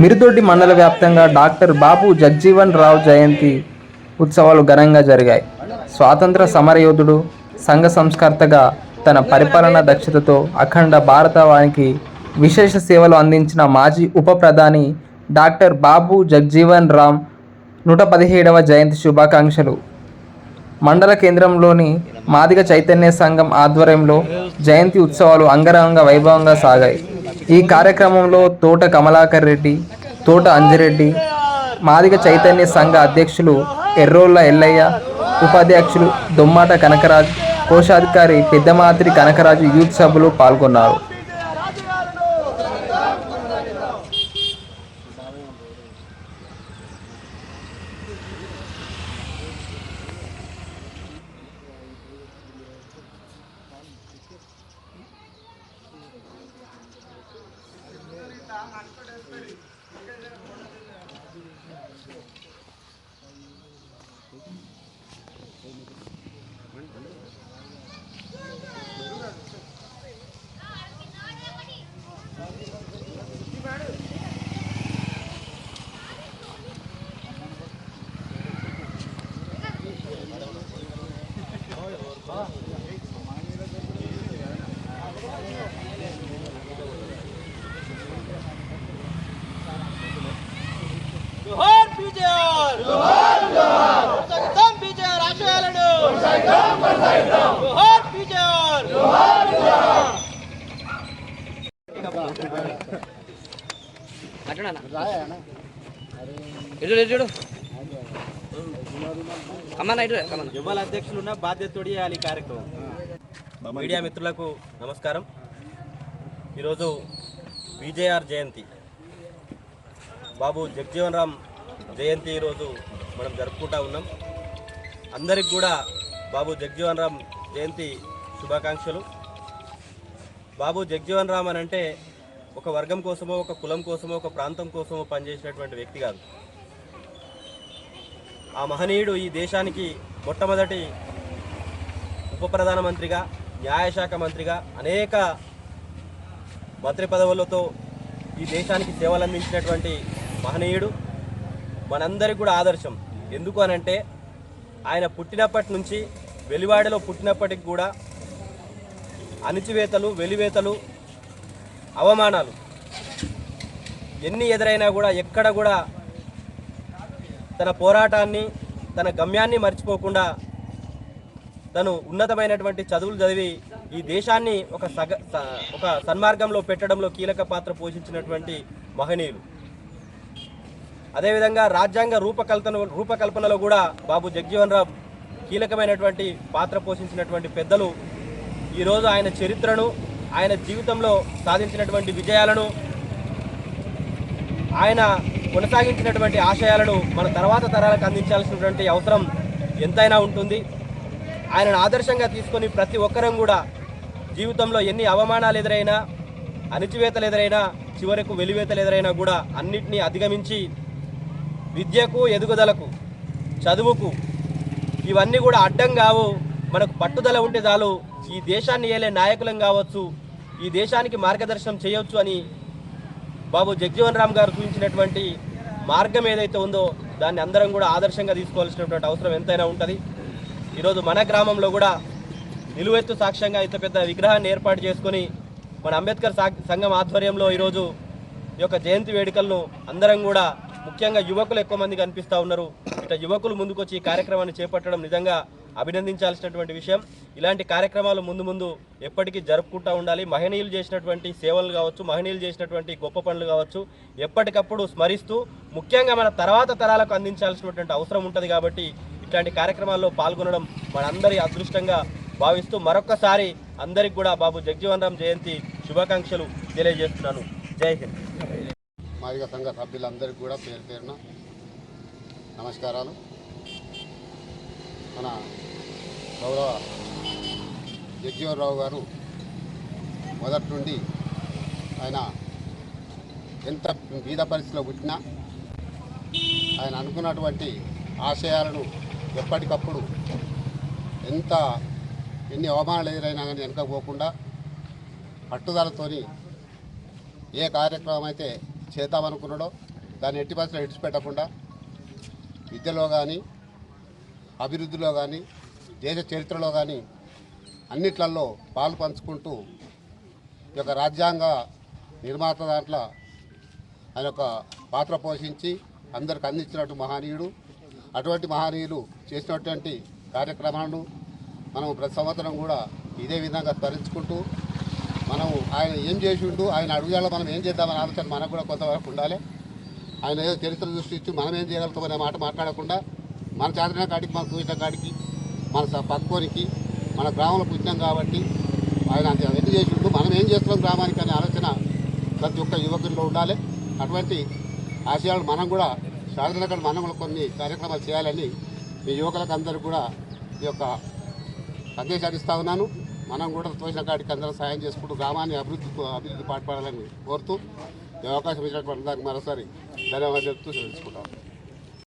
మిరుదొడ్డి మండల వ్యాప్తంగా డాక్టర్ బాబు జగ్జీవన్ రావు జయంతి ఉత్సవాలు ఘనంగా జరిగాయి. స్వాతంత్ర సమరయోధుడు, సంఘ సంస్కర్తగా తన పరిపాలనా దక్షతతో అఖండ భారతావనికి విశేష సేవలు అందించిన మాజీ ఉప ప్రధాని డాక్టర్ బాబు జగ్జీవన్ రామ్ 117వ జయంతి శుభాకాంక్షలు. మండల కేంద్రంలోని మాదిగ చైతన్య సంఘం ఆధ్వర్యంలో జయంతి ఉత్సవాలు అంగరంగ వైభవంగా సాగాయి. ఈ కార్యక్రమంలో తోట కమలాకర్ రెడ్డి, తోట అంజిరెడ్డి, మాదిగ చైతన్య సంఘ అధ్యక్షులు ఎర్రోళ్ళ ఎల్లయ్య, ఉపాధ్యక్షులు దొమ్మాట కనకరాజు, కోశాధికారి పెద్దమాతిరి కనకరాజు యూత్ సభ్యులు పాల్గొన్నారు. जोहार बीजेआर जोहार जोहार सगतम बीजेआर आशयाలను కొనసాగిద్దాం కొనసాగిద్దాం जोहार बीजेआर जोहार जोहार అటనా రాయనా అరే ఇడు కమన ఇడు కమన యువల అధ్యక్షులున్న బాధ్యతోడి ఈ కార్యక్రమం. మీడియా మిత్రులకు నమస్కారం. ఈరోజు బీజేఆర్ జయంతి, బాబు జగ్జీవన్ రామ్ జయంతి ఈరోజు మనం జరుపుకుంటూ ఉన్నాం. అందరికి కూడా బాబు జగ్జీవన్ రామ్ జయంతి శుభాకాంక్షలు. బాబు జగ్జీవన్ రామ్ అని అంటే ఒక వర్గం కోసమో, ఒక కులం కోసమో, ఒక ప్రాంతం కోసమో పనిచేసినటువంటి వ్యక్తి కాదు. ఆ మహనీయుడు ఈ దేశానికి మొట్టమొదటి ఉప ప్రధానమంత్రిగా, న్యాయశాఖ మంత్రిగా అనేక మంత్రి పదవులతో ఈ దేశానికి సేవలు అందించినటువంటి మహనీయుడు మనందరికి కూడా ఆదర్శం. ఎందుకు అనంటే ఆయన పుట్టినప్పటి నుంచి, వెలివాడలో పుట్టినప్పటికి కూడా అణిచివేతలు, వెలివేతలు, అవమానాలు ఎన్ని ఎదురైనా కూడా ఎక్కడ కూడా తన పోరాటాన్ని, తన గమ్యాన్ని మర్చిపోకుండా తను ఉన్నతమైనటువంటి చదువులు చదివి ఈ దేశాన్ని ఒక సన్మార్గంలో పెట్టడంలో కీలక పాత్ర పోషించినటువంటి మహనీయులు. అదేవిధంగా రాజ్యాంగ రూపకల్పనలో కూడా బాబు జగ్జీవన్ రామ్ కీలకమైనటువంటి పాత్ర పోషించినటువంటి పెద్దలు. ఈరోజు ఆయన చరిత్రను, ఆయన జీవితంలో సాధించినటువంటి విజయాలను, ఆయన కొనసాగించినటువంటి ఆశయాలను మన తర్వాత తరాలకు అందించాల్సినటువంటి అవసరం ఎంతైనా ఉంటుంది. ఆయనను ఆదర్శంగా తీసుకొని ప్రతి ఒక్కరం కూడా జీవితంలో ఎన్ని అవమానాలు ఎదురైనా, అణిచివేతలు ఎదురైనా, చివరకు వెలివేతలు ఎదురైనా కూడా అన్నిటినీ అధిగమించి విద్యకు, ఎదుగుదలకు, చదువుకు ఇవన్నీ కూడా అడ్డం కావు. మనకు పట్టుదల ఉంటే చాలు ఈ దేశాన్ని ఏలే నాయకులం కావచ్చు, ఈ దేశానికి మార్గదర్శనం చేయవచ్చు అని బాబు జగ్జీవన్ రామ్ గారు చూపించినటువంటి మార్గం ఏదైతే ఉందో దాన్ని అందరం కూడా ఆదర్శంగా తీసుకోవాల్సినటువంటి అవసరం ఎంతైనా ఉంటుంది. ఈరోజు మన గ్రామంలో కూడా నిలువెత్తు సాక్ష్యంగా ఇంత పెద్ద విగ్రహాన్ని ఏర్పాటు చేసుకొని మన అంబేద్కర్ సంఘం ఆధ్వర్యంలో ఈరోజు ఈ యొక్క జయంతి వేడుకలను అందరం కూడా, ముఖ్యంగా యువకులు ఎక్కువ మంది కనిపిస్తూ ఉన్నారు. ఇట్లా యువకులు ముందుకొచ్చి ఈ కార్యక్రమాన్ని చేపట్టడం నిజంగా అభినందించాల్సినటువంటి విషయం. ఇలాంటి కార్యక్రమాలు ముందు ఎప్పటికీ జరుపుకుంటూ ఉండాలి. మహనీయులు చేసినటువంటి సేవలు కావచ్చు, మహనీయులు చేసినటువంటి గొప్ప పనులు కావచ్చు ఎప్పటికప్పుడు స్మరిస్తూ, ముఖ్యంగా మన తర్వాత తరాలకు అందించాల్సినటువంటి అవసరం ఉంటుంది. కాబట్టి ఇట్లాంటి కార్యక్రమాల్లో పాల్గొనడం మనందరి అదృష్టంగా భావిస్తూ మరొక్కసారి అందరికి కూడా బాబు జగ్జీవన్ రామ్ జయంతి శుభాకాంక్షలు తెలియజేస్తున్నాను. జై హింద్. మాదిగ సంఘ సభ్యులందరికీ కూడా పేరు పేరున నమస్కారాలు. మన గౌరవ జగ్జీవన్ రావు గారు మొదటి నుండి ఆయన ఎంత బీద పరిస్థితిలో పుట్టినా ఆయన అనుకున్నటువంటి ఆశయాలను ఎప్పటికప్పుడు ఎన్ని అవమానాలు ఎదురైనా కానీ వెనకపోకుండా పట్టుదలతోని ఏ కార్యక్రమం అయితే చేద్దామనుకున్నాడో దాన్ని ఎట్టి పరిస్థితుల్లో విడిచిపెట్టకుండా విద్యలో కానీ అభివృద్ధిలో కానీ దేశ చరిత్రలో కానీ అన్నిట్లలో పాలు పంచుకుంటూ ఈ యొక్క రాజ్యాంగ నిర్మాత దాంట్లో ఆయన యొక్క పాత్ర పోషించి అందరికి అందించినట్టు మహనీయుడు. అటువంటి మహనీయులు చేసినటువంటి కార్యక్రమాలను మనం ప్రతి సంవత్సరం కూడా ఇదే విధంగా స్మరించుకుంటూ మనం ఆయన ఏం చేసిండు, ఆయన అడుగుజాడలో మనం ఏం చేద్దామని ఆలోచన మనకు కూడా కొంతవరకు ఉండాలి. ఆయన ఏదో చరిత్ర దృష్టించి మనం ఏం చేయగలుగుతామనే మాట మాట్లాడకుండా మన చేతన కాడికి మన చూసిన కాడికి మన పక్కోనికి మన గ్రామంలో పుట్టినాం కాబట్టి ఆయన అంత ఎన్ని చేసిండు, మనం ఏం చేస్తున్నాం గ్రామానికి అనే ఆలోచన ప్రతి ఒక్క యువకుల్లో ఉండాలి. అటువంటి ఆశయాలు మనం కూడా సాధారణంగా మనం కూడా కొన్ని కార్యక్రమాలు చేయాలని ఈ యువకులకు అందరూ కూడా ఈ యొక్క సందేశాన్ని ఇస్తా ఉన్నాను. మనం కూడా తోచిన కాడికి అందరూ సాయం చేసుకుంటూ గ్రామాన్ని అభివృద్ధి పాటుపడాలని కోరుతూ ఈ అవకాశం ఇచ్చినటువంటి దానికి మరోసారి ధన్యవాదాలు చెప్తూ తెలుసుకుంటాం.